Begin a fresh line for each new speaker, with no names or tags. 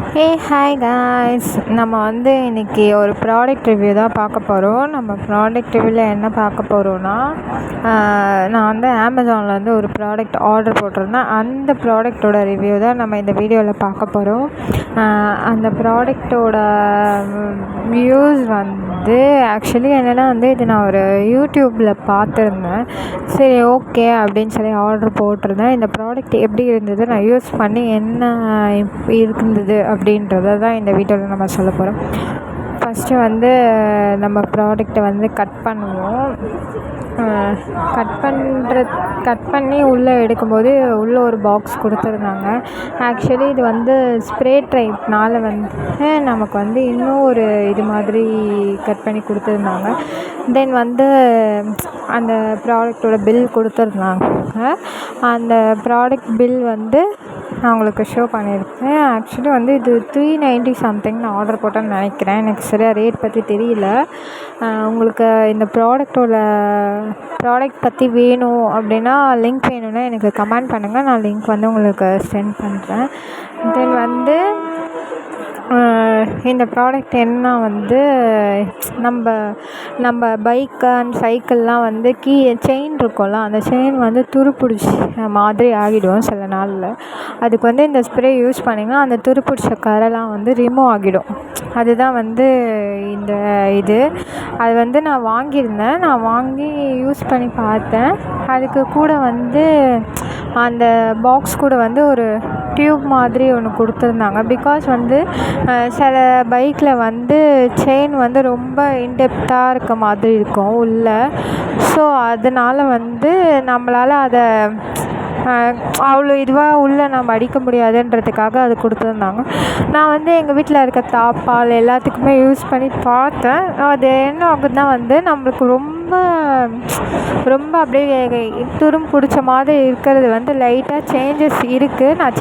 Hi guys, நம்ம இன்றைக்கி ஒரு ப்ராடக்ட் ரிவ்யூ தான் பார்க்க போகிறோம். நம்ம ப்ராடக்ட் ரிவ்யூவில் என்ன பார்க்க போகிறோன்னா, நான் அமேசானில் ஒரு ப்ராடக்ட் ஆர்டர் போட்டிருந்தேன். அந்த ப்ராடக்டோட ரிவ்யூ தான் நம்ம இந்த வீடியோவில் பார்க்க போகிறோம். அந்த ப்ராடக்டோட வியூஸ் ஆக்சுவலி என்னென்னா இது நான் ஒரு யூடியூப்பில் பார்த்துருந்தேன். சரி, ஓகே அப்படின்னு சொல்லி ஆர்டர் போட்டிருந்தேன். இந்த ப்ராடக்ட் எப்படி இருந்தது, நான் யூஸ் பண்ணி என்ன இருந்தது அப்படின்றத தான் இந்த வீடியோவில் நம்ம சொல்ல போகிறோம். ஃபஸ்ட்டு நம்ம ப்ராடக்டை கட் பண்ணுவோம். கட் பண்ணி உள்ளே எடுக்கும்போது உள்ளே ஒரு பாக்ஸ் கொடுத்துருந்தாங்க. ஆக்சுவலி இது ஸ்ப்ரே டைப்னால் நமக்கு இன்னும் ஒரு இது மாதிரி கட் பண்ணி கொடுத்துருந்தாங்க. தென் அந்த ப்ராடக்டோட பில் கொடுத்துருந்தாங்க. அந்த ப்ராடக்ட் பில் நான் உங்களுக்கு ஷோ பண்ணியிருக்கேன். ஆக்சுவலி இது 390 சம்திங் நான் ஆர்டர் போட்டேன்னு நினைக்கிறேன். எனக்கு சரியாக ரேட் பற்றி தெரியல. உங்களுக்கு இந்த ப்ராடக்ட் பற்றி வேணும் அப்படின்னா, லிங்க் வேணும்னா எனக்கு கமெண்ட் பண்ணுங்கள். நான் லிங்க் உங்களுக்கு சென்ட் பண்ணுறேன். தென் இந்த ப்ராடக்ட் என்ன நம்ம பைக் அண்ட் சைக்கிள்லாம் செயின் இருக்கும்ல, அந்த செயின் துருப்பிடிச்ச மாதிரி ஆகிடும் சில நாளில். அதுக்கு இந்த ஸ்ப்ரே யூஸ் பண்ணிங்கன்னா அந்த துருப்பிடிச்ச கரைலாம் ரிமூவ் ஆகிடும். அதுதான் இந்த இது. அது நான் வாங்கியிருந்தேன். நான் வாங்கி யூஸ் பண்ணி பார்த்தேன். அதுக்கு கூட அந்த பாக்ஸ் கூட ஒரு டியூப் மாதிரி ஒன்று கொடுத்துருந்தாங்க. பிகாஸ் சில பைக்கில் செயின் ரொம்ப இன்டெப்த்தாக இருக்க மாதிரி இருக்கும் உள்ளே. ஸோ அதனால் நம்மளால் அதை அவ்வளோ இதுவாக உள்ளே நம்ம அடிக்க முடியாதுன்றதுக்காக அது கொடுத்துருந்தாங்க. நான் எங்கள் வீட்டில் இருக்க தாப்பால் எல்லாத்துக்குமே யூஸ் பண்ணி பார்த்தேன். அது என்ன ஆகுதுன்னா நம்மளுக்கு ரொம்ப அப்படியே துரும் பிடிச்ச மாதிரி இருக்கிறது லைட்டாக சேஞ்சஸ் இருக்குது. நான்